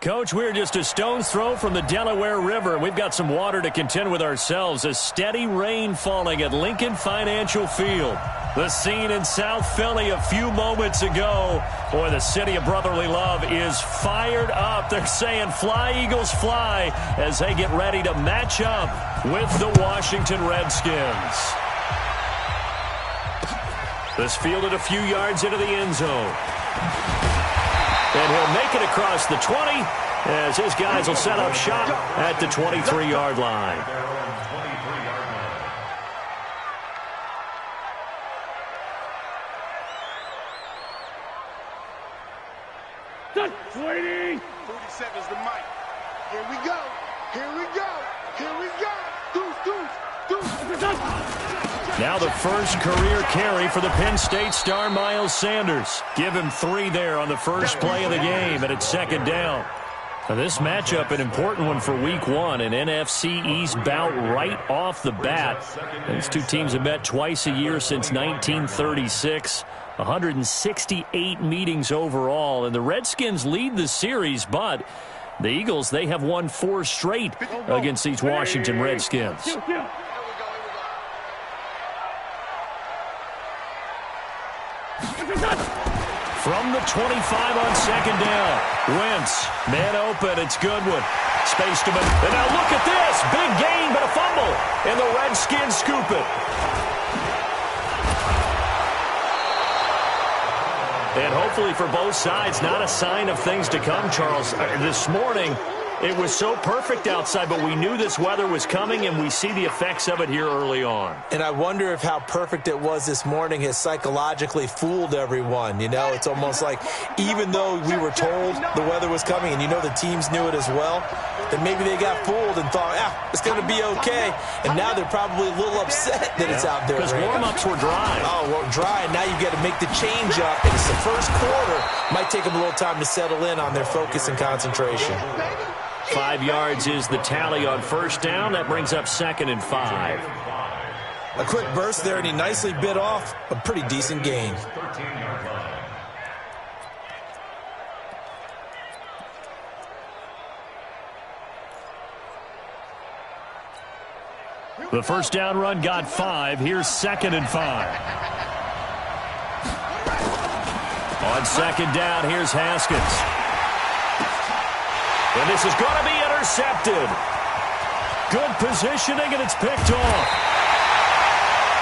Coach, we're just a stone's throw from the Delaware River. We've got some water to contend with ourselves. A steady rain falling at Lincoln Financial Field. The scene in South Philly a few moments ago. Boy, the city of brotherly love is fired up. They're saying fly, Eagles, fly, as they get ready to match up with the Washington Redskins. This fielded a few yards into the end zone. And he'll make it across the 20 as his guys will set up shop at the 23-yard line. Waiting. 47's the mic. Here we go. Here we go. Here we go. Now the first career carry for the Penn State star Miles Sanders. Give him 3 there on the first play of the game, and it's second down. Now this matchup, an important one for Week 1, an NFC East bout right off the bat. These two teams have met twice a year since 1936. 168 meetings overall, and the Redskins lead the series, but the Eagles, they have won 4 straight against these Washington Redskins. From the 25 on second down, Wentz, man open, it's Goodwin. Spaced him, and now look at this, big gain, but a fumble, and the Redskins scoop it. And hopefully for both sides, not a sign of things to come, Charles. This morning, it was so perfect outside, but we knew this weather was coming, and we see the effects of it here early on. And I wonder if how perfect it was this morning has psychologically fooled everyone. You know, it's almost like even though we were told the weather was coming, and you know the teams knew it as well, that maybe they got fooled and thought, it's going to be okay. And now they're probably a little upset that it's out there. Because warm-ups were dry. Oh, well, dry, and now you've got to make the change up. And it's the first quarter. Might take them a little time to settle in on their focus and concentration. 5 yards is the tally on first down. That brings up 2nd and 5. A quick burst there, and he nicely bit off a pretty decent gain. The first down run got 5. Here's 2nd and 5. On second down, here's Haskins. And this is going to be intercepted. Good positioning, and it's picked off.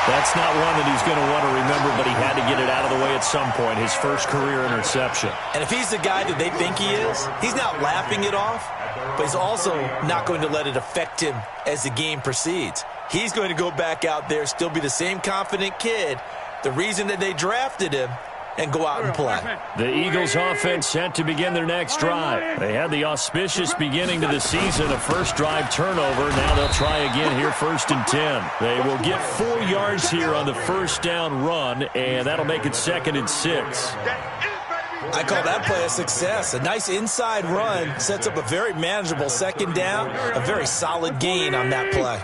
That's not one that he's going to want to remember, but he had to get it out of the way at some point, his first career interception. And if he's the guy that they think he is, he's not laughing it off, but he's also not going to let it affect him as the game proceeds. He's going to go back out there, still be the same confident kid, the reason that they drafted him, and go out and play. The Eagles offense set to begin their next drive. They had the auspicious beginning to the season, a first drive turnover. Now they'll try again here, 1st and 10. They will get 4 yards here on the first down run, and that'll make it 2nd and 6. I call that play a success. A nice inside run sets up a very manageable second down, a very solid gain on that play.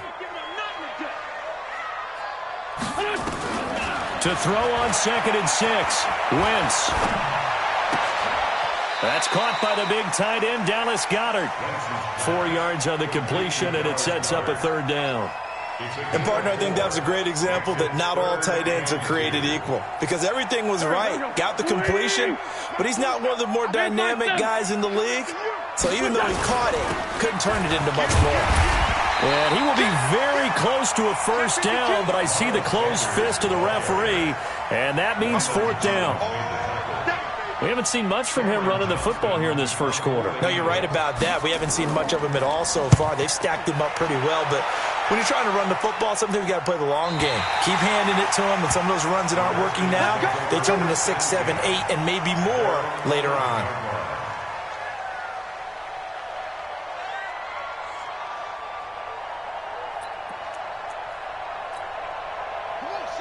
To throw on 2nd and 6, Wentz. That's caught by the big tight end, Dallas Goedert. 4 yards on the completion, and it sets up a 3rd down. And, partner, I think that was a great example that not all tight ends are created equal. Because everything was right. Got the completion, but he's not one of the more dynamic guys in the league. So even though he caught it, couldn't turn it into much more. And he will be very close to a first down, but I see the closed fist of the referee, and that means 4th down. We haven't seen much from him running the football here in this first quarter. No, you're right about that. We haven't seen much of him at all so far. They've stacked him up pretty well, but when you're trying to run the football, sometimes you got to play the long game. Keep handing it to him, and some of those runs that aren't working now, they turn into 6, 7, 8, and maybe more later on.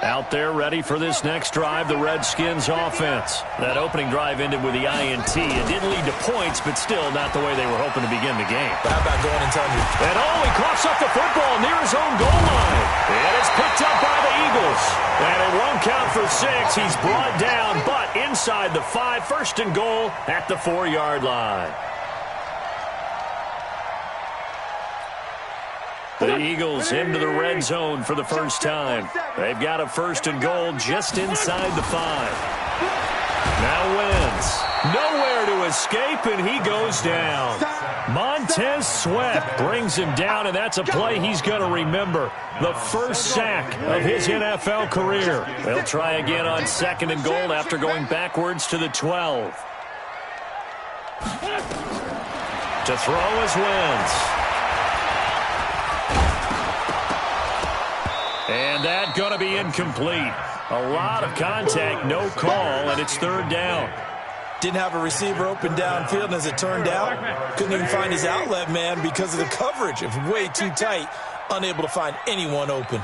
Out there ready for this next drive, the Redskins offense. That opening drive ended with the INT. It didn't lead to points, but still not the way they were hoping to begin the game. How about going and telling you? And he coughs up the football near his own goal line. And it's picked up by the Eagles. And it won't count for 6. He's brought down, but inside the 5, 1st and goal at the 4-yard line. The Eagles into the red zone for the first time. They've got a 1st and goal just inside the 5. Now Wentz. Nowhere to escape, and he goes down. Montez Sweat brings him down, and that's a play he's going to remember. The first sack of his NFL career. They'll try again on 2nd and goal after going backwards to the 12. To throw is Wentz. And that's going to be incomplete. A lot of contact, no call, and it's 3rd down. Didn't have a receiver open downfield, and as it turned out, couldn't even find his outlet man because of the coverage. It was way too tight, unable to find anyone open.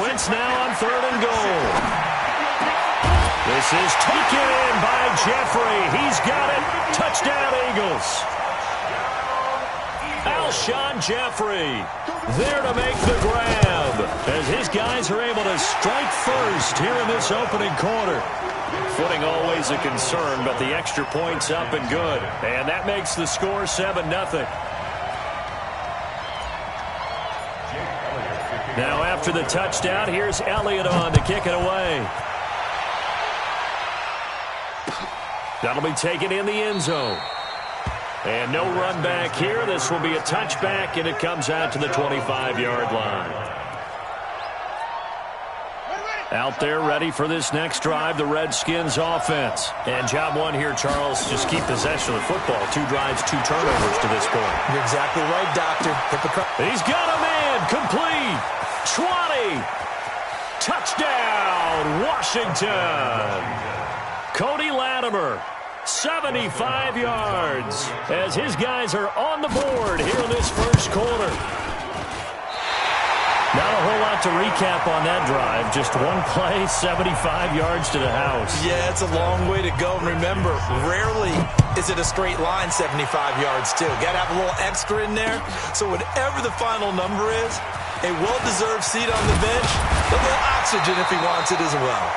Wentz now on 3rd and goal. This is taken in by Jeffrey. He's got it. Touchdown, Eagles. Alshon Jeffrey there to make the grab as his guys are able to strike first here in this opening quarter. Footing always a concern, but the extra point's up and good. And that makes the score 7-0. Now after the touchdown, here's Elliott on to kick it away. That'll be taken in the end zone. And no run back here. This will be a touchback, and it comes out to the 25-yard line. Out there ready for this next drive, the Redskins offense. And job one here, Charles, just keep possession of the football. 2 drives, 2 turnovers to this point. You're exactly right, Doctor. He's got a man. Complete. 20. Touchdown, Washington. Cody Latimer. 75 yards as his guys are on the board here in this first quarter. Not a whole lot to recap on that drive. Just one play, 75 yards to the house. Yeah, it's a long way to go. And remember, rarely is it a straight line 75 yards, too. Got to have a little extra in there. So whatever the final number is, a well-deserved seat on the bench, a little oxygen if he wants it as well.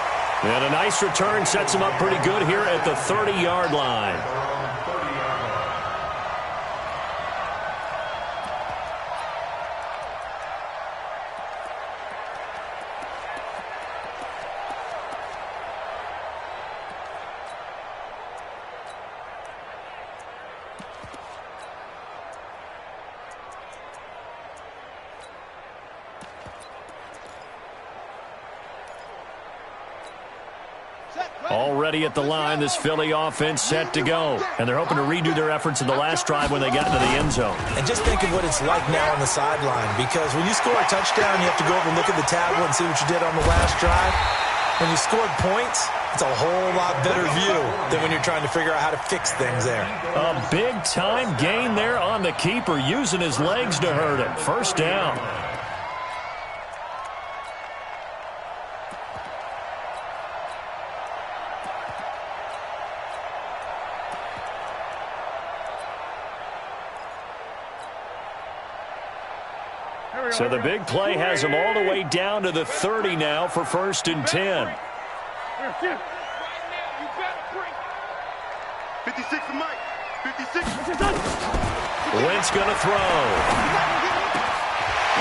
And a nice return sets him up pretty good here at the 30-yard line. Already at the line, this Philly offense set to go. And they're hoping to redo their efforts in the last drive when they got into the end zone. And just think of what it's like now on the sideline, because when you score a touchdown, you have to go over and look at the tablet and see what you did on the last drive. When you scored points, it's a whole lot better view than when you're trying to figure out how to fix things there. A big-time gain there on the keeper, using his legs to hurt him. First down. So the big play has him all the way down to the 30 now for 1st and 10. 56 to Mike. 56. Wentz going to throw.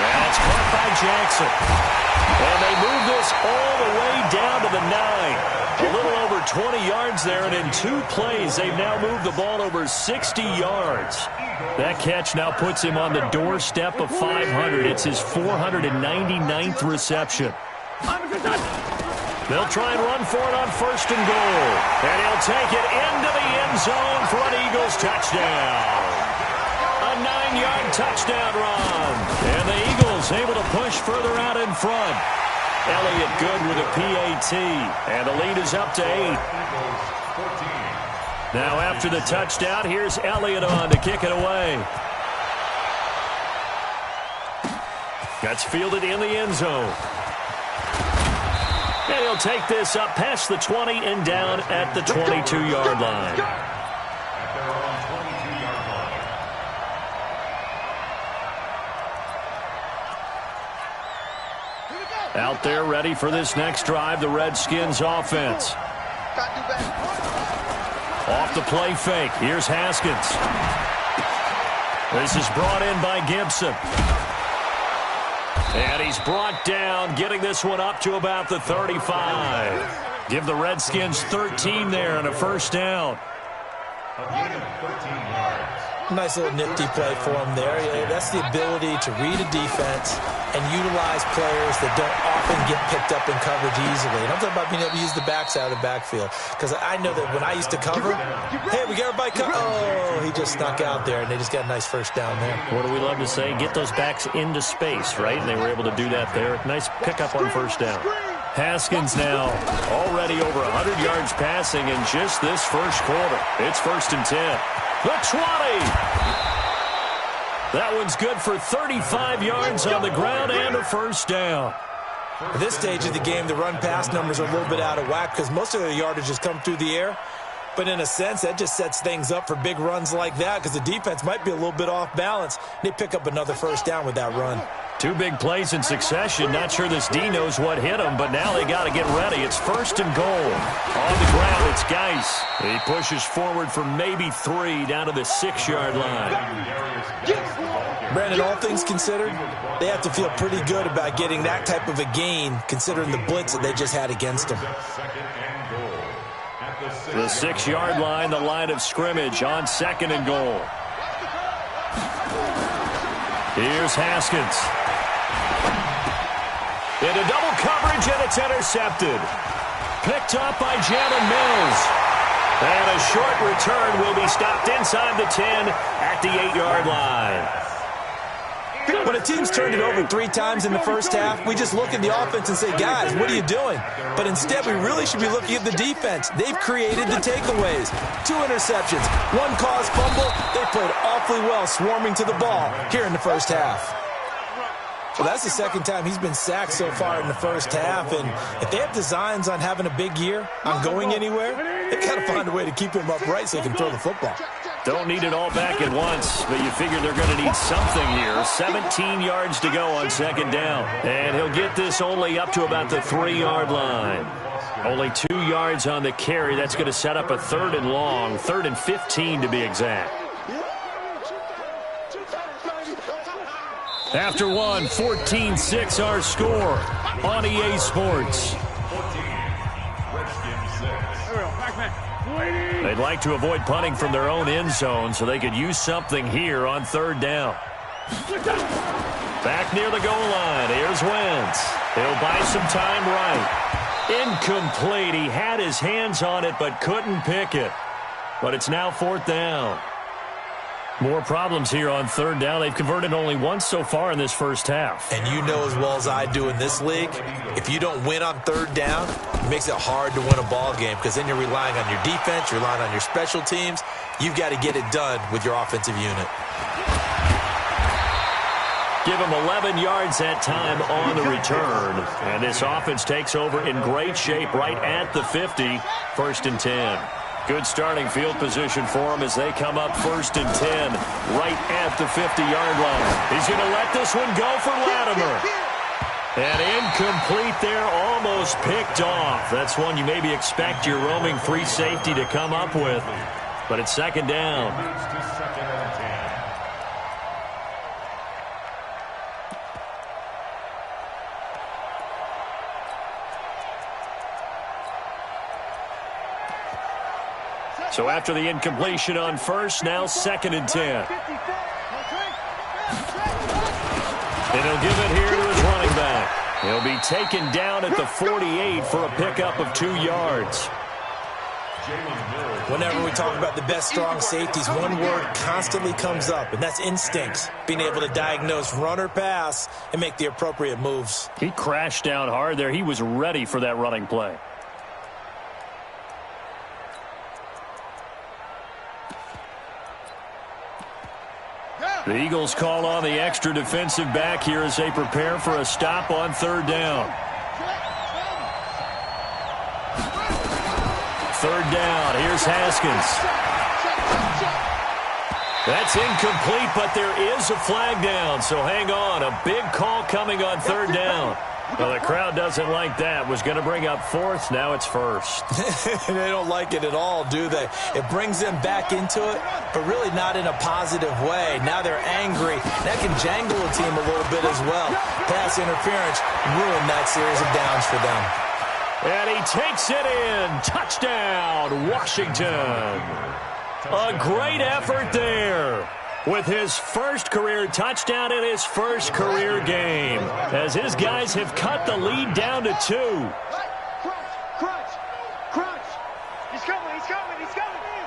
That's caught by Jackson. And they move this all the way down to the 9. A little over 20 yards there, and in 2 plays, they've now moved the ball over 60 yards. That catch now puts him on the doorstep of 500. It's his 499th reception. They'll try and run for it on 1st and goal. And he'll take it into the end zone for an Eagles touchdown. A 9-yard touchdown run. And the Eagles able to push further out in front. Elliott good with a PAT. And the lead is up to 8. Now after the touchdown, here's Elliott on to kick it away. That's fielded in the end zone. And he'll take this up past the 20 and down at the 22-yard line. Out there ready for this next drive, the Redskins offense. Off the play fake. Here's Haskins. This is brought in by Gibson. And he's brought down, getting this one up to about the 35. Give the Redskins 13 there and a first down. Nice little nifty play for him there. Yeah, that's the ability to read a defense and utilize players that don't often get picked up in coverage easily. And I'm talking about being able to use the backside of the backfield. Because I know that when I used to cover, hey, we got everybody covered. Oh, he just snuck out there, and they just got a nice first down there. What do we love to say? Get those backs into space, right? And they were able to do that there. Nice pickup on first down. Haskins now already over 100 yards passing in just this first quarter. It's 1st and 10. The 20. That one's good for 35 yards on the ground and a first down. At this stage of the game, the run-pass numbers are a little bit out of whack because most of their yardage has come through the air. But in a sense, that just sets things up for big runs like that because the defense might be a little bit off balance. They pick up another first down with that run. 2 big plays in succession. Not sure this D knows what hit him, but now they got to get ready. It's 1st and goal. On the ground, it's Geis. He pushes forward for maybe 3 down to the 6-yard line. Brandon, all things considered, they have to feel pretty good about getting that type of a gain considering the blitz that they just had against them. The 6-yard line, the line of scrimmage on 2nd and goal. Here's Haskins. Into double coverage, and it's intercepted. Picked up by Jalen Mills. And a short return will be stopped inside the 10 at the 8-yard line. When a team's turned it over 3 times in the first half, we just look at the offense and say, guys, what are you doing? But instead, we really should be looking at the defense. They've created the takeaways. 2 interceptions, 1 caused fumble. They played awfully well swarming to the ball here in the first half. Well, that's the 2nd time he's been sacked so far in the first half. And if they have designs on having a big year, on going anywhere, they've got to find a way to keep him upright so he can throw the football. Don't need it all back at once, but you figure they're going to need something here. 17 yards to go on 2nd down. And he'll get this only up to about the 3-yard line. Only 2 yards on the carry. That's going to set up a 3rd and long, 3rd and 15 to be exact. After one, 14-6 our score on EA Sports. They'd like to avoid punting from their own end zone so they could use something here on 3rd down. Back near the goal line. Here's Wentz. He'll buy some time right. Incomplete. He had his hands on it but couldn't pick it. But it's now 4th down. More problems here on 3rd down. They've converted only once so far in this first half. And you know as well as I do in this league, if you don't win on 3rd down, it makes it hard to win a ball game because then you're relying on your defense, you're relying on your special teams. You've got to get it done with your offensive unit. Give him 11 yards that time on the return. And this offense takes over in great shape right at the 50, 1st and 10. Good starting field position for him as they come up 1st and 10 right at the 50-yard line. He's going to let this one go for Latimer. And incomplete there, almost picked off. That's one you maybe expect your roaming free safety to come up with. But it's 2nd down. So after the incompletion on 1st, now 2nd and 10. And he'll give it here to his running back. He'll be taken down at the 48 for a pickup of 2 yards. Whenever we talk about the best strong safeties, one word constantly comes up, and that's instincts. Being able to diagnose run or pass and make the appropriate moves. He crashed down hard there. He was ready for that running play. The Eagles call on the extra defensive back here as they prepare for a stop on 3rd down. 3rd down. Here's Haskins. That's incomplete, but there is a flag down, so hang on. A big call coming on 3rd down. Well, the crowd doesn't like that. Was going to bring up fourth. Now it's first. They don't like it at all, do they? It brings them back into it, but really not in a positive way. Now they're angry. That can jangle a team a little bit as well. Pass interference ruined that series of downs for them. And he takes it in. Touchdown, Washington. A great effort there, with his first career touchdown in his first career game, as his guys have cut the lead down to 2. Crunch. He's coming.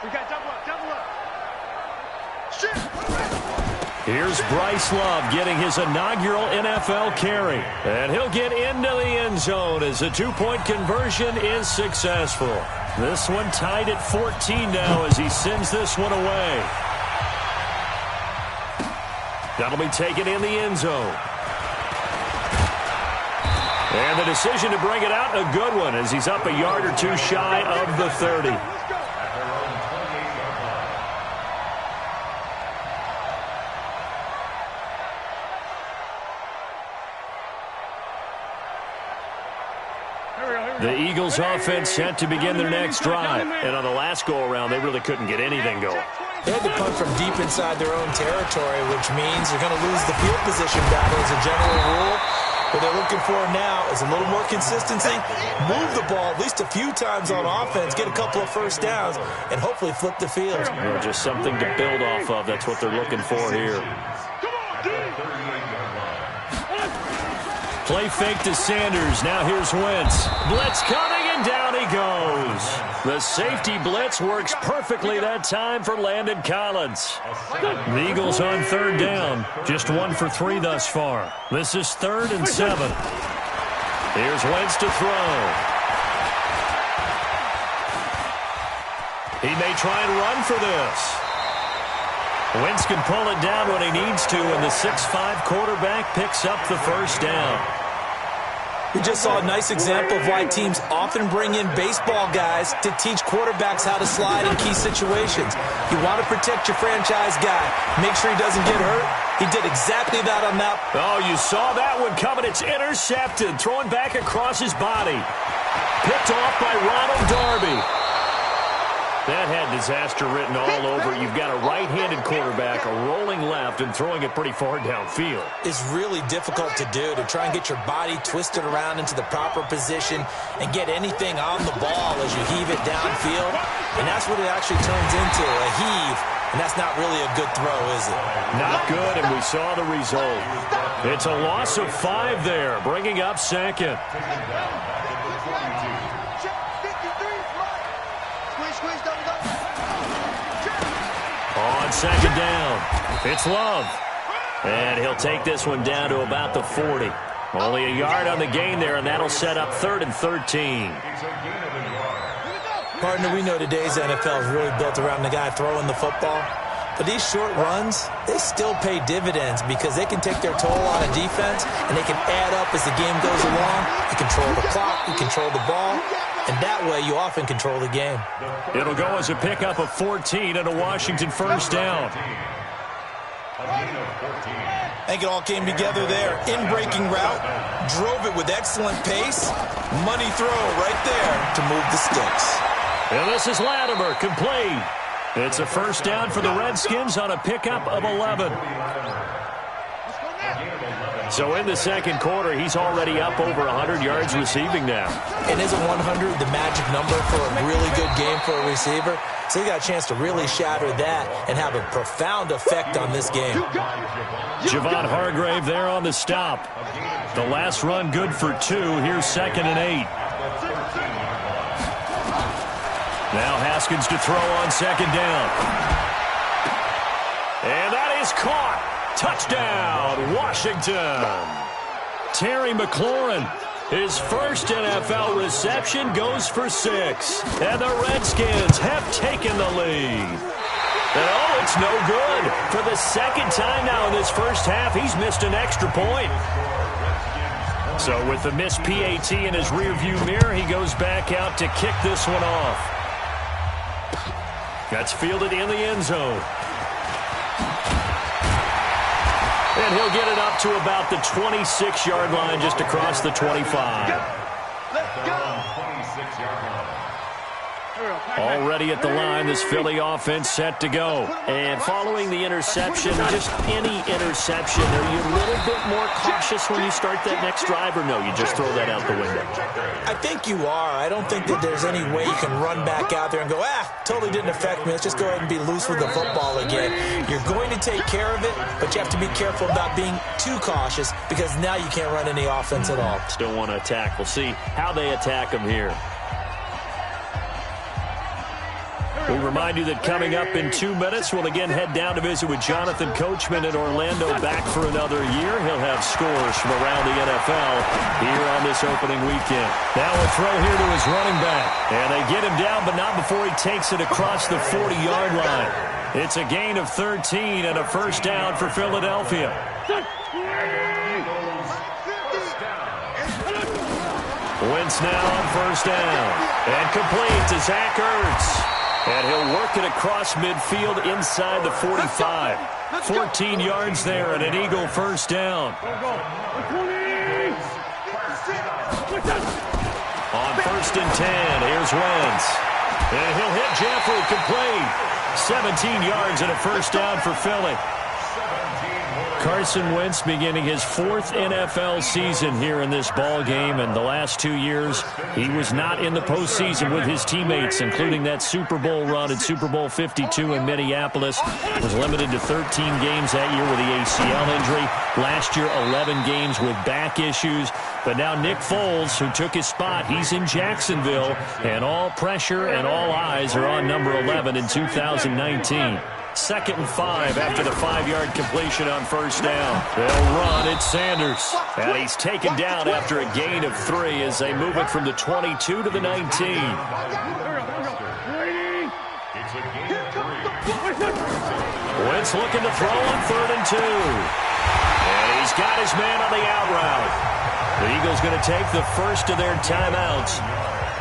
We got double up. Shit. Here's Bryce Love getting his inaugural NFL carry, and he'll get into the end zone as the two-point conversion is successful. This one tied at 14 now as he sends this one away. That'll be taken in the end zone. And the decision to bring it out, a good one, as he's up a yard or two shy of the 30. The Eagles offense set to begin their next drive. And on the last go-around, they really couldn't get anything going. They had to punt from deep inside their own territory, which means they're going to lose the field position battle as a general rule. What they're looking for now is a little more consistency, move the ball at least a few times on offense, get a couple of first downs, and hopefully flip the field. Well, just something to build off of. That's what they're looking for here. Play fake to Sanders. Now here's Wentz. Blitz coming, and down he goes. The safety blitz works perfectly that time for Landon Collins. The Eagles on third down. Just 1 for 3 thus far. This is 3rd and 7. Here's Wentz to throw. He may try and run for this. Wentz can pull it down when he needs to, and the 6'5" quarterback picks up the first down. We just saw a nice example of why teams often bring in baseball guys to teach quarterbacks how to slide in key situations. You want to protect your franchise guy. Make sure he doesn't get hurt. He did exactly that on that. Oh, you saw that one coming. It's intercepted. Thrown back across his body. Picked off by Ronald Darby. That had disaster written all over it. You've got a right-handed quarterback, a rolling left, and throwing it pretty far downfield. It's really difficult to do, to try and get your body twisted around into the proper position and get anything on the ball as you heave it downfield. And that's what it actually turns into, a heave. And that's not really a good throw, is it? Not good, and we saw the result. It's a loss of 5 there, bringing up second. On second down, it's Love. And he'll take this one down to about the 40. Only a yard on the gain there, and that'll set up 3rd and 13. Partner, we know today's NFL is really built around the guy throwing the football. But these short runs, they still pay dividends because they can take their toll on a defense, and they can add up as the game goes along. You control the clock, you control the ball. And that way, you often control the game. It'll go as a pickup of 14 and a Washington first down. I think it all came together there. In-breaking route, drove it with excellent pace. Money throw right there to move the sticks. And this is Latimer, complete. It's a first down for the Redskins on a pickup of 11. So in the second quarter, he's already up over 100 yards receiving now. And isn't 100 the magic number for a really good game for a receiver? So he got a chance to really shatter that and have a profound effect on this game. Javon Hargrave there on the stop. The last run good for 2. Here's 2nd and 8. Now Haskins to throw on second down. And that is caught. Touchdown, Washington. Terry McLaurin, his first NFL reception, goes for 6. And the Redskins have taken the lead. And oh, it's no good. For the second time now in this first half, he's missed an extra point. So with the missed PAT in his rearview mirror, he goes back out to kick this one off. That's fielded in the end zone. And he'll get it up to about the 26-yard line, just across the 25. Let's go. 26-yard line. Already at the line, this Philly offense set to go. And following the interception, just any interception, are you a little bit more cautious when you start that next drive, or no, you just throw that out the window? I think you are. I don't think that there's any way you can run back out there and go, totally didn't affect me. Let's just go ahead and be loose with the football again. You're going to take care of it, but you have to be careful about being too cautious because now you can't run any offense at all. Still want to attack. We'll see how they attack them here. We remind you that coming up in 2 minutes, we'll again head down to visit with Jonathan Coachman in Orlando, back for another year. He'll have scores from around the NFL here on this opening weekend. Now a throw here to his running back. And they get him down, but not before he takes it across the 40-yard line. It's a gain of 13 and a first down for Philadelphia. Wentz now on first down. And complete to Zach Ertz. And he'll work it across midfield inside the 45. 14 yards there and an Eagle first down. On first and 10, here's Wentz. And he'll hit Jeffrey complete. 17 yards and a first down for Philly. Carson Wentz beginning his 4th NFL season here in this ball game, and the last 2 years he was not in the postseason with his teammates, including that Super Bowl run at Super Bowl 52 in Minneapolis. Was limited to 13 games that year with the ACL injury. Last year, 11 games with back issues. But now Nick Foles, who took his spot, he's in Jacksonville, and all pressure and all eyes are on number 11 in 2019. 2nd and 5 after the 5-yard completion on first down. They'll run. It's Sanders. And he's taken down after a gain of 3 as they move it from the 22 to the 19. It's a gain of 3. Wentz looking to throw on 3rd and 2. And he's got his man on the out route. The Eagles going to take the first of their timeouts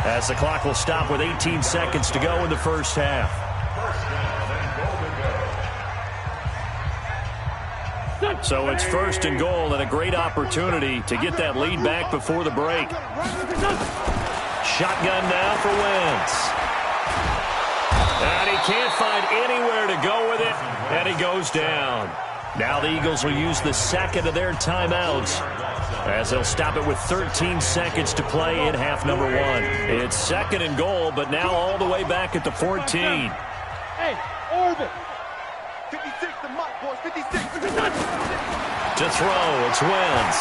as the clock will stop with 18 seconds to go in the first half. So it's 1st and goal and a great opportunity to get that lead back before the break. Shotgun now for Wentz. And he can't find anywhere to go with it, and he goes down. Now the Eagles will use the 2nd of their timeouts as they'll stop it with 13 seconds to play in half number 1. It's 2nd and goal, but now all the way back at the 14. Hey, orbit. 56 the mark, boys. 56. To throw, it's Wentz.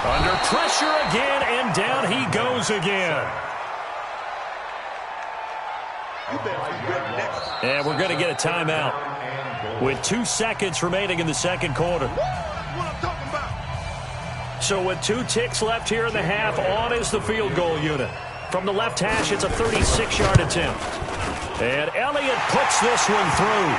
Under pressure again, and down he goes again. And we're going to get a timeout with 2 seconds remaining in the second quarter. So with 2 ticks left here in the half, on is the field goal unit. From the left hash, it's a 36-yard attempt. And Elliott puts this one through.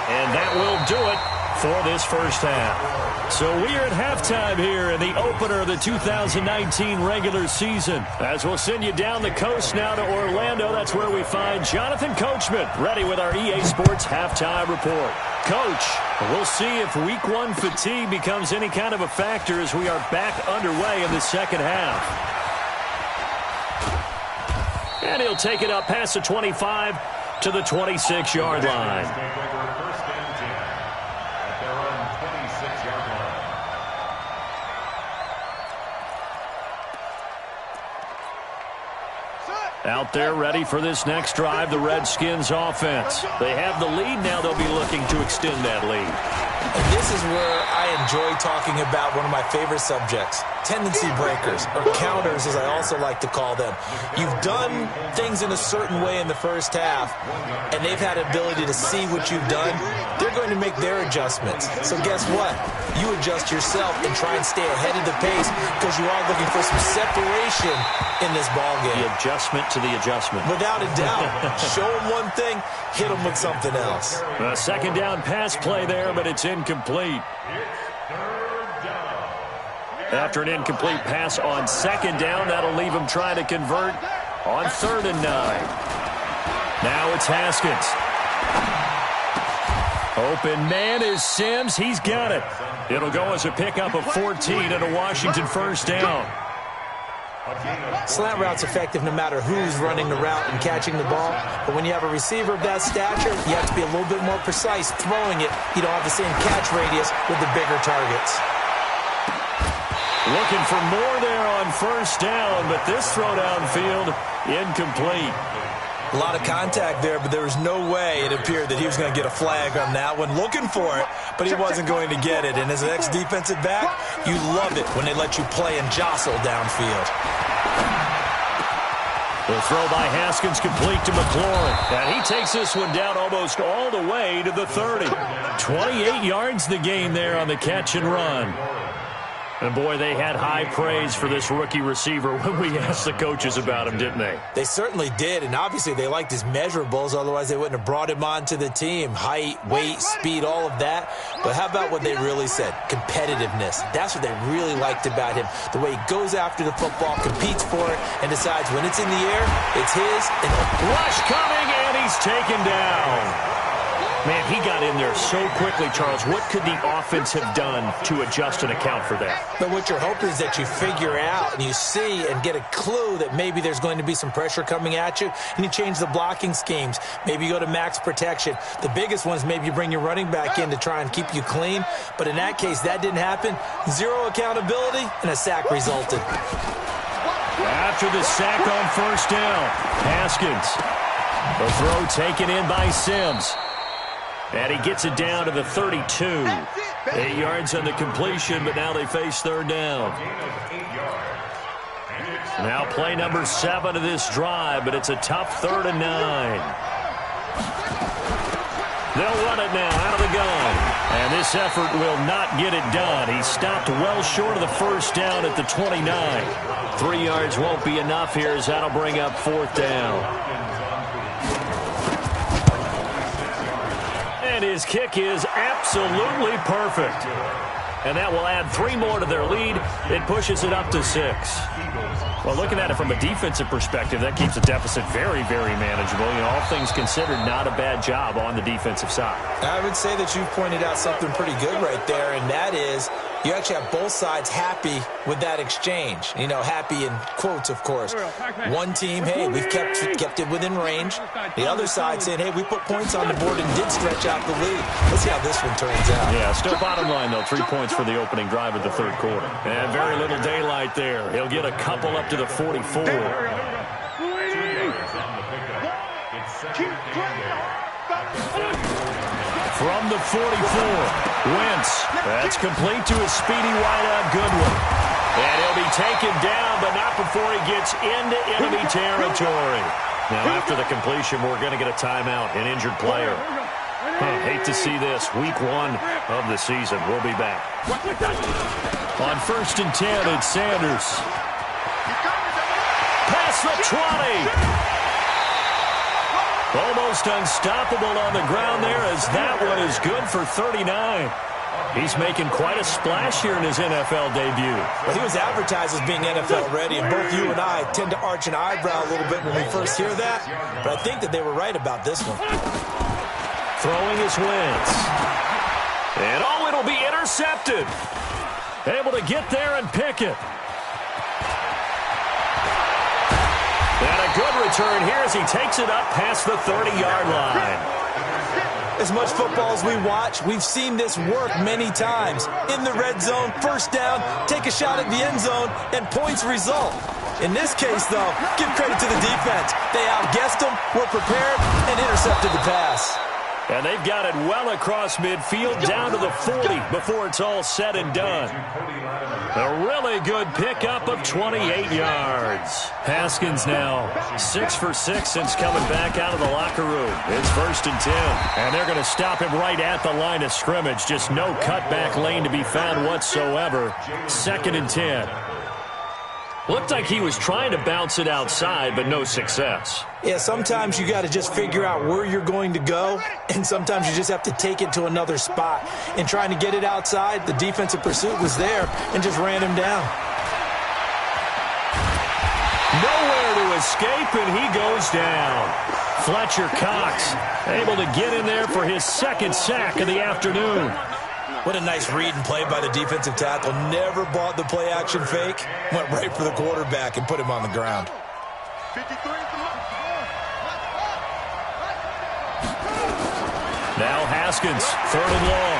And that will do it for this first half. So we are at halftime here in the opener of the 2019 regular season. As we'll send you down the coast now to Orlando, that's where we find Jonathan Coachman, ready with our EA Sports halftime report. Coach, we'll see if week 1 fatigue becomes any kind of a factor as we are back underway in the second half. And he'll take it up past the 25 to the 26-yard line. Out there ready for this next drive, the Redskins offense. They have the lead now. They'll be looking to extend that lead. And this is where I enjoy talking about one of my favorite subjects, tendency breakers, or counters as I also like to call them. You've done things in a certain way in the first half, and they've had ability to see what you've done. They're going to make their adjustments. So guess what? You adjust yourself and try and stay ahead of the pace because you are looking for some separation in this ball game. The adjustment to the adjustment. Without a doubt. Show them one thing, hit them with something else. A second down pass play there, but it's incomplete. After an incomplete pass on second down, that'll leave him trying to convert on 3rd and 9. Now it's Haskins. Open man is Sims. He's got it. It'll go as a pickup of 14 and a Washington first down. Slant route's effective no matter who's running the route and catching the ball. But when you have a receiver of that stature, you have to be a little bit more precise throwing it. You don't have the same catch radius with the bigger targets. Looking for more there on first down, but this throw downfield incomplete. A lot of contact there, but there was no way it appeared that he was going to get a flag on that one. Looking for it, but he wasn't going to get it. And as an ex-defensive back, you love it when they let you play and jostle downfield. The throw by Haskins complete to McLaurin. And he takes this one down almost all the way to the 30. 28 yards the gain there on the catch and run. And, boy, they had high praise for this rookie receiver when we asked the coaches about him, didn't they? They certainly did, and obviously they liked his measurables. Otherwise, they wouldn't have brought him onto the team. Height, weight, speed, all of that. But how about what they really said? Competitiveness. That's what they really liked about him. The way he goes after the football, competes for it, and decides when it's in the air, it's his. And rush coming, and he's taken down. Man, he got in there so quickly, Charles. What could the offense have done to adjust and account for that? But what you're hoping is that you figure out and you see and get a clue that maybe there's going to be some pressure coming at you, and you change the blocking schemes. Maybe you go to max protection. The biggest one is maybe you bring your running back in to try and keep you clean. But in that case, that didn't happen. Zero accountability, and a sack resulted. After the sack on first down, Haskins. The throw taken in by Sims. And he gets it down to the 32. 8 yards on the completion, but now they face third down. Now play number 7 of this drive, but it's a tough 3rd and 9. They'll run it now out of the gun. And this effort will not get it done. He stopped well short of the first down at the 29. 3 yards won't be enough here as that'll bring up 4th down. And his kick is absolutely perfect. And that will add 3 more to their lead. It pushes it up to 6. Well, looking at it from a defensive perspective, that keeps the deficit very, very manageable. You know, all things considered, not a bad job on the defensive side. I would say that you've pointed out something pretty good right there, and that is you actually have both sides happy with that exchange. You know, happy in quotes, of course. One team, hey, we've kept it within range. The other side saying, hey, we put points on the board and did stretch out the lead. Let's see how this one turns out. Yeah, still bottom line, though. 3 points for the opening drive of the 3rd quarter. And very little daylight there. He'll get a couple up to the 44. From the 44, Wentz. That's complete to a speedy wideout Goodwin. And he'll be taken down, but not before he gets into enemy territory. Now, after the completion, we're going to get a timeout, an injured player. Hate to see this. Week 1 of the season. We'll be back. On 1st and 10, it's Sanders. Past the 20. Almost unstoppable on the ground there as that one is good for 39. He's making quite a splash here in his NFL debut. Well, he was advertised as being NFL ready, and both you and I tend to arch an eyebrow a little bit when we first hear that, but I think that they were right about this one. Throwing his Wentz. And it'll be intercepted. Able to get there and pick it. And a good return here as he takes it up past the 30-yard line. As much football as we watch, we've seen this work many times. In the red zone, first down, take a shot at the end zone, and points result. In this case, though, give credit to the defense. They outguessed them, were prepared, and intercepted the pass. And they've got it well across midfield down to the 40 before it's all said and done. A really good pickup of 28 yards. Haskins now 6 for 6 since coming back out of the locker room. It's 1st and 10. And they're going to stop him right at the line of scrimmage. Just no cutback lane to be found whatsoever. 2nd and 10. Looked like he was trying to bounce it outside, but no success. Yeah, sometimes you got to just figure out where you're going to go, and sometimes you just have to take it to another spot. And trying to get it outside, the defensive pursuit was there and just ran him down. Nowhere to escape, and he goes down. Fletcher Cox able to get in there for his second sack of the afternoon. What a nice read and play by the defensive tackle. Never bought the play-action fake. Went right for the quarterback and put him on the ground. 53 Now Haskins, 3rd and long.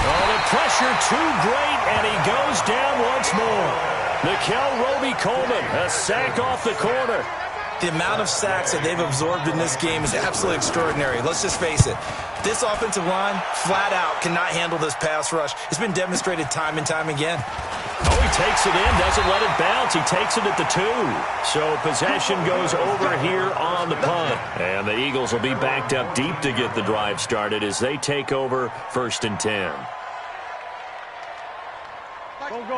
Oh, the pressure too great, and he goes down once more. Nickel Roby-Coleman, a sack off the corner. The amount of sacks that they've absorbed in this game is absolutely extraordinary. Let's just face it. This offensive line, flat out, cannot handle this pass rush. It's been demonstrated time and time again. Oh, he takes it in, doesn't let it bounce. He takes it at the 2. So possession goes over here on the punt. And the Eagles will be backed up deep to get the drive started as they take over 1st and 10.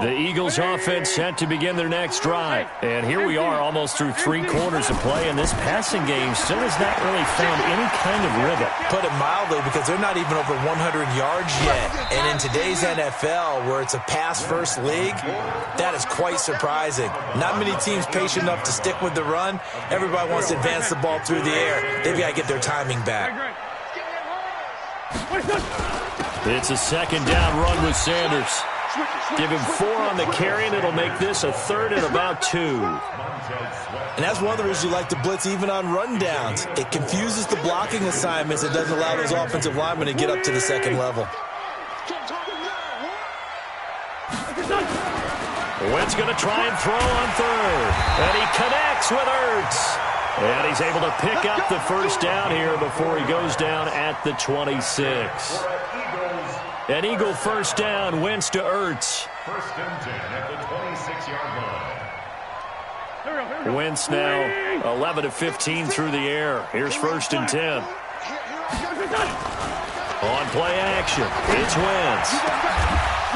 The Eagles offense set to begin their next drive. And here we are almost through 3 quarters of play, and this passing game still has not really found any kind of rhythm. Put it mildly, because they're not even over 100 yards yet. And in today's NFL, where it's a pass-first league, that is quite surprising. Not many teams patient enough to stick with the run. Everybody wants to advance the ball through the air. They've got to get their timing back. It's a 2nd down run with Sanders. Give him 4 on the carry, and it'll make this a 3rd and about 2. And that's one of the reasons you like to blitz even on rundowns. It confuses the blocking assignments. It doesn't allow those offensive linemen to get up to the 2nd level. Wentz going to try and throw on 3rd. And he connects with Ertz. And he's able to pick up the 1st down here before he goes down at the 26. An Eagle 1st down, Wentz to Ertz. 1st and 10 at the 26-yard line. Wentz now 11 of 15 through the air. Here's 1st and 10. On play action, it's Wentz.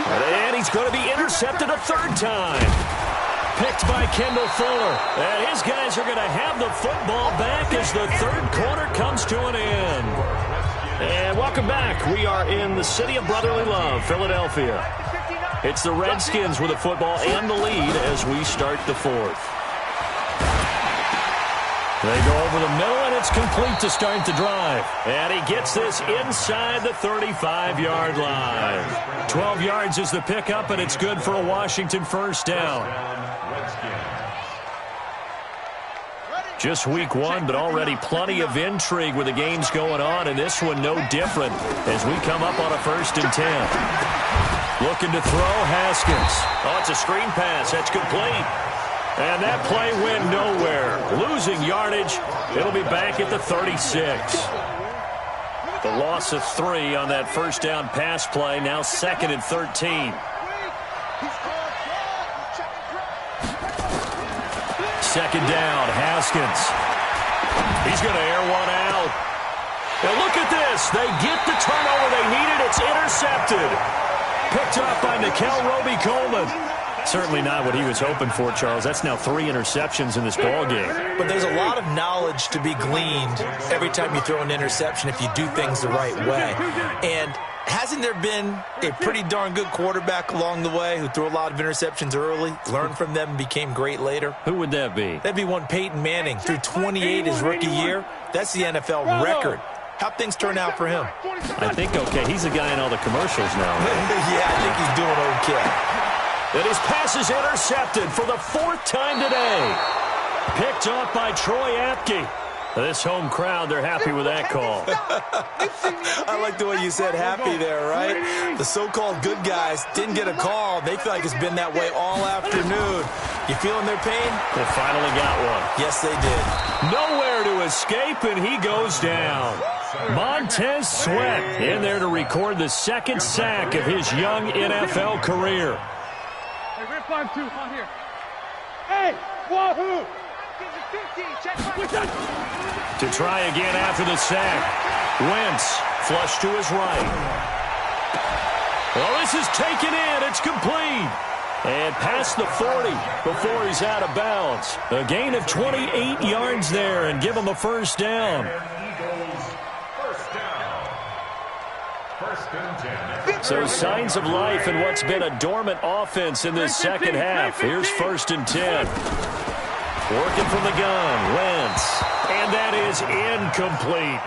And he's going to be intercepted a 3rd time. Picked by Kendall Fuller. And his guys are going to have the football back as the 3rd quarter comes to an end. And welcome back. We are in the city of brotherly love, Philadelphia. It's the Redskins with the football and the lead as we start the 4th. They go over the middle, and it's complete to start the drive. And he gets this inside the 35-yard line. 12 yards is the pickup, and it's good for a Washington 1st down. Just week 1, but already plenty of intrigue with the games going on, and this one no different as we come up on a 1st and 10. Looking to throw, Haskins. Oh, it's a screen pass. That's complete. And that play went nowhere. Losing yardage. It'll be back at the 36. The loss of 3 on that 1st down pass play. Now 2nd and 13. 2nd down, Haskins. He's going to air one out. Now look at this. They get the turnover they needed. It's intercepted. Picked up by Nickel Roby-Coleman. Certainly not what he was hoping for, Charles. That's now 3 interceptions in this ball game. But there's a lot of knowledge to be gleaned every time you throw an interception if you do things the right way. And hasn't there been a pretty darn good quarterback along the way who threw a lot of interceptions early, learned from them, and became great later? Who would that be? That'd be one Peyton Manning. Threw 28 his rookie year. That's the NFL record. How'd things turn out for him? I think okay. He's the guy in all the commercials now. Yeah, I think he's doing okay. And his pass is intercepted for the 4th time today. Picked off by Troy Apke. This home crowd, they're happy with that call. I like the way you said happy there, right? The so-called good guys didn't get a call. They feel like it's been that way all afternoon. You feeling their pain? They finally got one. Yes, they did. Nowhere to escape, and he goes down. Montez Sweat in there to record the 2nd sack of his young NFL career. Hey, we're 5-2 on here. Hey, wahoo! To try again after the sack. Wentz flush to his right. Well, this is taken in. It's complete. And past the 40 before he's out of bounds. A gain of 28 yards there and give him a 1st down. So signs of life in what's been a dormant offense in this 2nd half. Here's 1st and 10. Working from the gun, Wentz. And that is incomplete.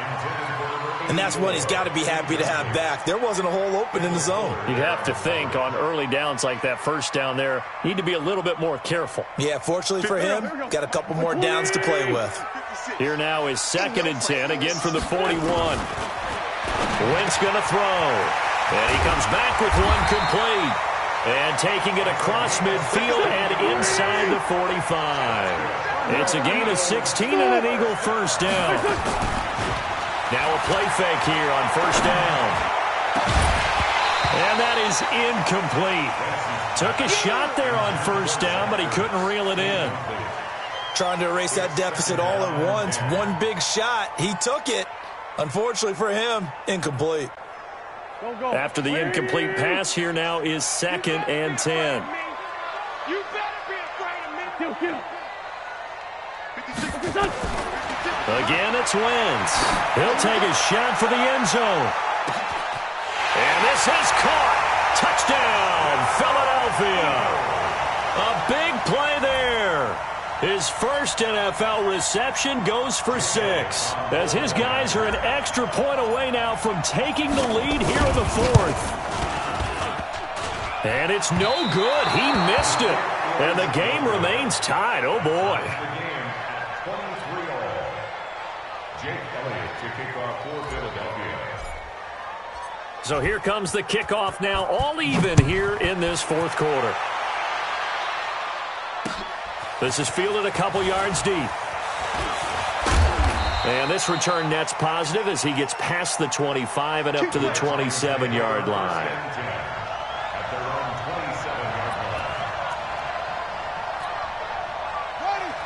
And that's one he's got to be happy to have back. There wasn't a hole open in the zone. You'd have to think on early downs like that, first down there, need to be a little bit more careful. Yeah, fortunately for him, got a couple more downs to play with. Here now is 2nd and 10, again from the 41. Wentz going to throw. And he comes back with one complete. And taking it across midfield and inside the 45. It's a gain of 16 and an Eagle first down. Now a play fake here on first down. And that is incomplete. Took a shot there on first down, but he couldn't reel it in. Trying to erase that deficit all at once. One big shot. He took it. Unfortunately for him, incomplete. After the incomplete pass, here now is 2nd and 10. You better be afraid of me. Again, it's Wentz. He'll take a shot for the end zone. And this is caught. Touchdown, Philadelphia. A big play there. His first NFL reception goes for 6. As his guys are an extra point away now from taking the lead here in the 4th. And it's no good. He missed it. And the game remains tied. Oh, boy. So here comes the kickoff now, all even here in this 4th quarter. This is fielded a couple yards deep. And this return net's positive as he gets past the 25 and up to the 27-yard line.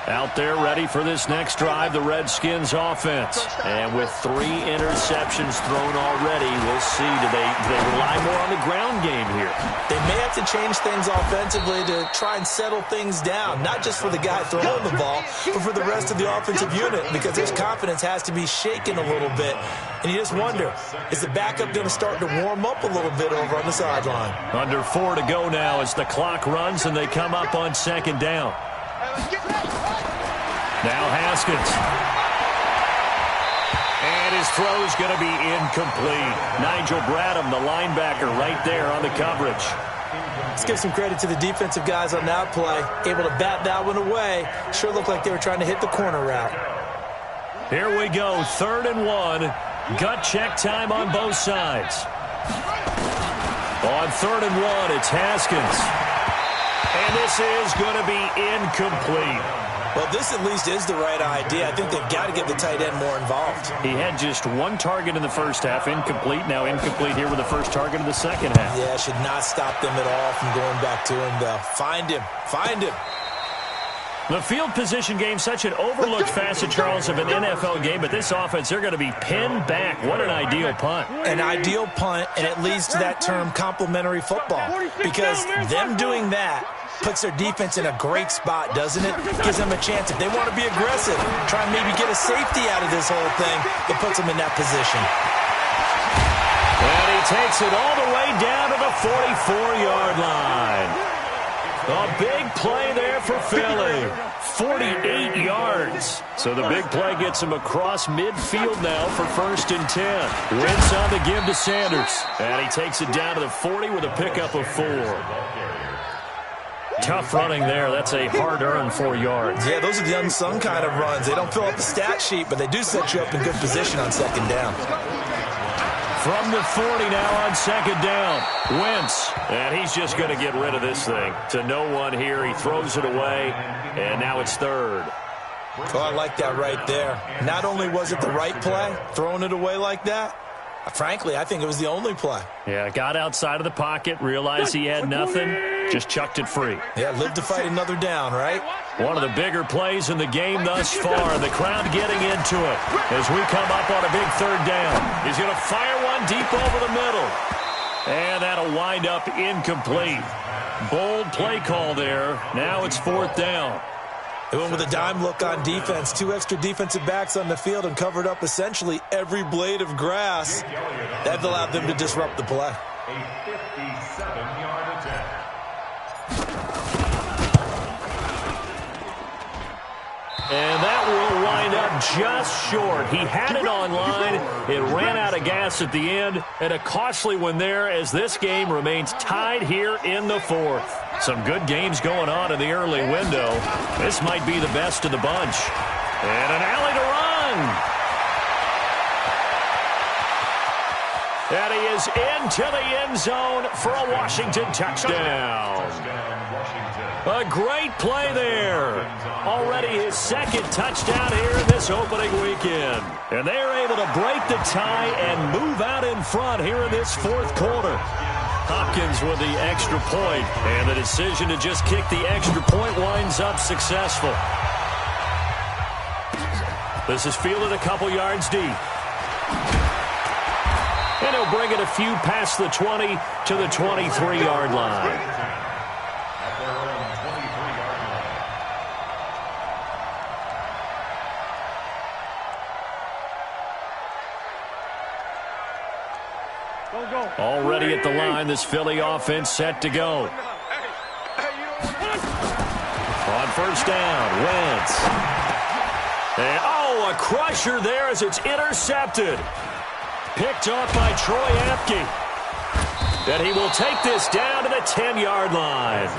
Out there ready for this next drive, the Redskins offense. And with 3 interceptions thrown already, we'll see. Do they rely more on the ground game here? They may have to change things offensively to try and settle things down, not just for the guy throwing the ball, but for the rest of the offensive unit, because his confidence has to be shaken a little bit. And you just wonder, is the backup going to start to warm up a little bit over on the sideline? Under 4 to go now as the clock runs and they come up on 2nd down. Now Haskins. And his throw's going to be incomplete. Nigel Bradham, the linebacker, right there on the coverage. Let's give some credit to the defensive guys on that play. Able to bat that one away. Sure looked like they were trying to hit the corner route. Here we go, 3rd and 1. Gut check time on both sides. On 3rd and 1, it's Haskins. And this is going to be incomplete. Well, this at least is the right idea. I think they've got to get the tight end more involved. He had just 1 target in the first half, incomplete. Now incomplete here with the first target of the second half. Yeah, should not stop them at all from going back to him, though. Find him. Find him. The field position game, such an overlooked facet, Charles, of an NFL game, but this offense, they're going to be pinned back. What an ideal punt. An ideal punt, and it leads to that term complementary football, because them doing that puts their defense in a great spot, doesn't it? Gives them a chance. If they want to be aggressive, try and maybe get a safety out of this whole thing, it puts them in that position. And he takes it all the way down to the 44-yard line. A big play there for Philly. 48 yards. So the big play gets him across midfield now for 1st and 10. Wentz on the give to Sanders. And he takes it down to the 40 with a pickup of 4. Tough running there. That's a hard-earned 4 yards. Yeah, those are the unsung kind of runs. They don't fill up the stat sheet, but they do set you up in good position on 2nd down. From the 40 now on 2nd down. Wentz. And he's just going to get rid of this thing. To no one here. He throws it away. And now it's 3rd. Oh, I like that right there. Not only was it the right play, throwing it away like that, frankly, I think it was the only play. Yeah, got outside of the pocket, realized he had nothing, just chucked it free. Yeah, lived to fight another down, right? One of the bigger plays in the game thus far, and the crowd getting into it as we come up on a big 3rd down. He's going to fire one deep over the middle. And that'll wind up incomplete. Bold play call there. Now it's 4th down. They went with a dime look on defense. 2 extra defensive backs on the field and covered up essentially every blade of grass. That allowed them to disrupt the play. A 57-yard attempt. And that will wind up just short. He had it on line. It ran out of gas at the end. And a costly one there as this game remains tied here in the fourth. Some good games going on in the early window. This might be the best of the bunch. And an alley to run. And he is into the end zone for a Washington touchdown. A great play there. Already his second touchdown here in this opening weekend. And they are able to break the tie and move out in front here in this fourth quarter. Hopkins with the extra point, and the decision to just kick the extra point winds up successful. This is fielded a couple yards deep. And he'll bring it a few past the 20 to the 23-yard line. Already at the line, this Philly offense set to go. On first down, Wentz. And, a crusher there as it's intercepted. Picked off by Troy Apke. And he will take this down to the 10-yard line.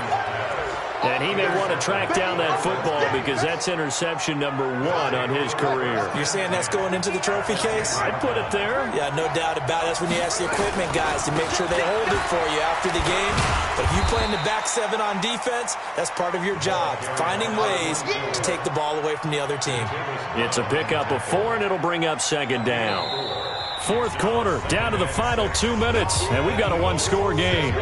And he may want to track down that football because that's interception number 1 on his career. You're saying that's going into the trophy case? I'd put it there. Yeah, no doubt about it. That's when you ask the equipment guys to make sure they hold it for you after the game. But if you play in the back 7 on defense, that's part of your job, finding ways to take the ball away from the other team. It's a pickup of 4, and it'll bring up second down. Fourth quarter, down to the final 2 minutes, and we've got a one-score game.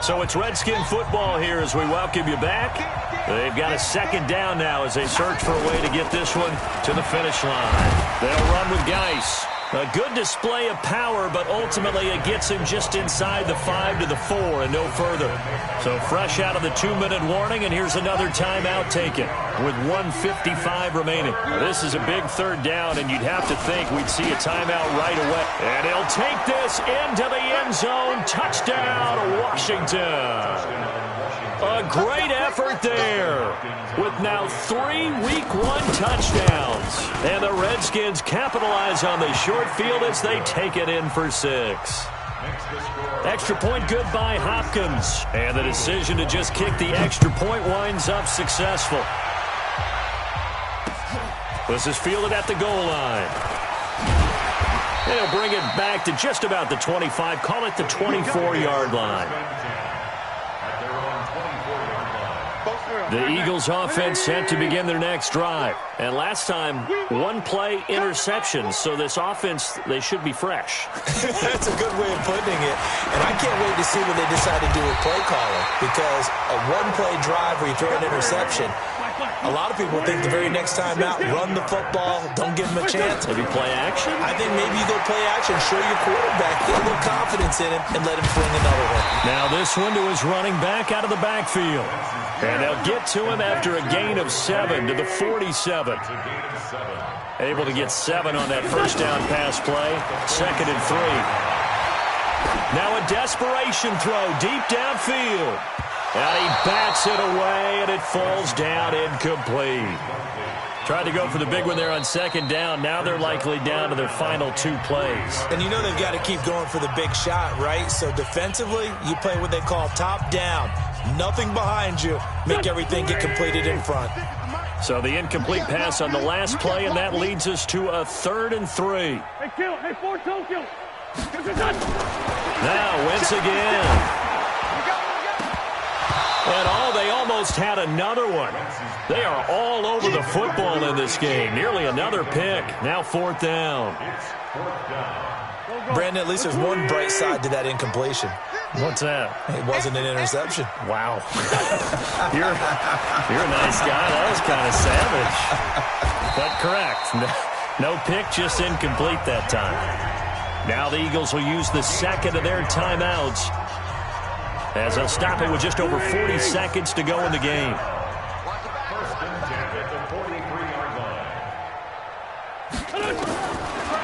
So it's Redskin football here as we welcome you back. They've got a second down now as they search for a way to get this one to the finish line. They'll run with Geis. A good display of power, but ultimately it gets him just inside the 5 to the 4 and no further. So fresh out of the 2-minute warning, and here's another timeout taken with 1:55 remaining. Now, this is a big third down, and you'd have to think we'd see a timeout right away. And he'll take this into the end zone. Touchdown, Washington. A great effort there with now 3 Week 1 touchdowns. And the Redskins capitalize on the short field as they take it in for 6. Extra point good by Hopkins. And the decision to just kick the extra point winds up successful. This is fielded at the goal line. And he'll bring it back to just about the 25. Call it the 24-yard line. The Eagles offense set to begin their next drive. And last time, 1-play interception. So this offense, they should be fresh. That's a good way of putting it. And I can't wait to see what they decide to do with play calling. Because a 1-play drive where you throw an interception, a lot of people think the very next time out, run the football, don't give him a chance. Maybe play action? I think maybe you go play action, show your quarterback, get a little confidence in him, and let him fling another one. Now this one to his running back out of the backfield. And they'll get to him after a gain of 7 to the 47. Able to get 7 on that first down pass play. 2nd and 3. Now a desperation throw deep downfield. And he bats it away, and it falls down incomplete. Tried to go for the big one there on 2nd down. Now they're likely down to their final 2 plays. And you know they've got to keep going for the big shot, right? So defensively, you play what they call top down. Nothing behind you. Make everything get completed in front. So the incomplete pass on the last play, and that leads us to a 3rd and 3. Hey, kill. Hey, 4, kill. Now Wentz again. And they almost had another one. They are all over the football in this game. Nearly another pick. Now 4th down. Brandon, at least there's one bright side to that incompletion. What's that? It wasn't an interception. Wow. You're a nice guy. That was kind of savage. But correct. No pick, just incomplete that time. Now the Eagles will use the 2nd of their timeouts as they'll stop it with just over 40 seconds to go in the game.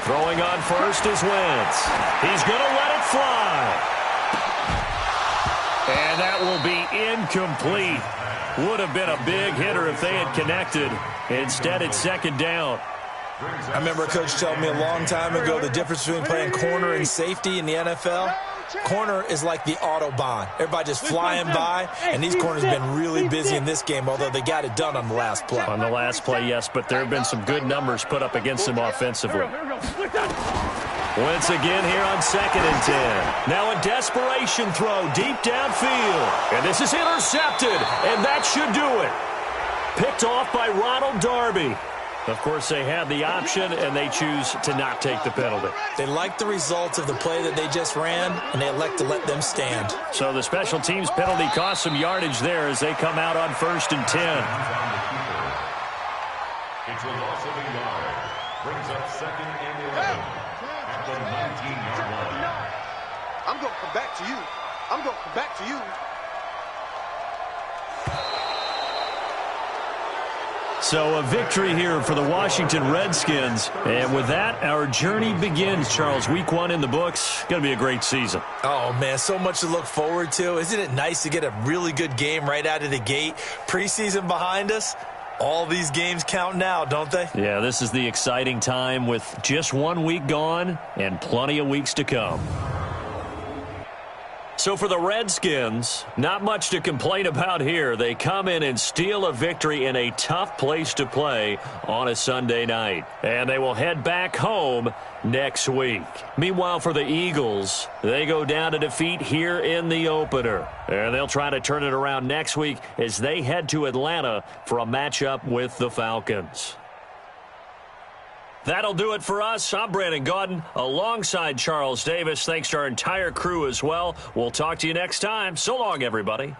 Throwing on first is Wentz. He's going to let it fly. And that will be incomplete. Would have been a big hitter if they had connected. Instead, it's second down. I remember a coach telling me a long time ago the difference between playing corner and safety in the NFL. Corner is like the Autobahn. Everybody just flying by, and these corners have been really busy in this game, although they got it done on the last play. On the last play, yes, but there have been some good numbers put up against them offensively. Once again here on 2nd and 10. Now a desperation throw deep downfield. And this is intercepted, and that should do it. Picked off by Ronald Darby. Of course, they have the option, and they choose to not take the penalty. They like the results of the play that they just ran, and they elect to let them stand. So the special teams penalty cost some yardage there as they come out on 1st and 10. It's a loss of a yard. Brings up 2nd and 11 at the 19-yard line. I'm going to come back to you. I'm going to come back to you. So a victory here for the Washington Redskins. And with that, our journey begins, Charles. Week 1 in the books. Going to be a great season. Oh, man, so much to look forward to. Isn't it nice to get a really good game right out of the gate? Preseason behind us. All these games count now, don't they? Yeah, this is the exciting time with just 1 week gone and plenty of weeks to come. So for the Redskins, not much to complain about here. They come in and steal a victory in a tough place to play on a Sunday night. And they will head back home next week. Meanwhile, for the Eagles, they go down to defeat here in the opener. And they'll try to turn it around next week as they head to Atlanta for a matchup with the Falcons. That'll do it for us. I'm Brandon Gaudin alongside Charles Davis. Thanks to our entire crew as well. We'll talk to you next time. So long, everybody.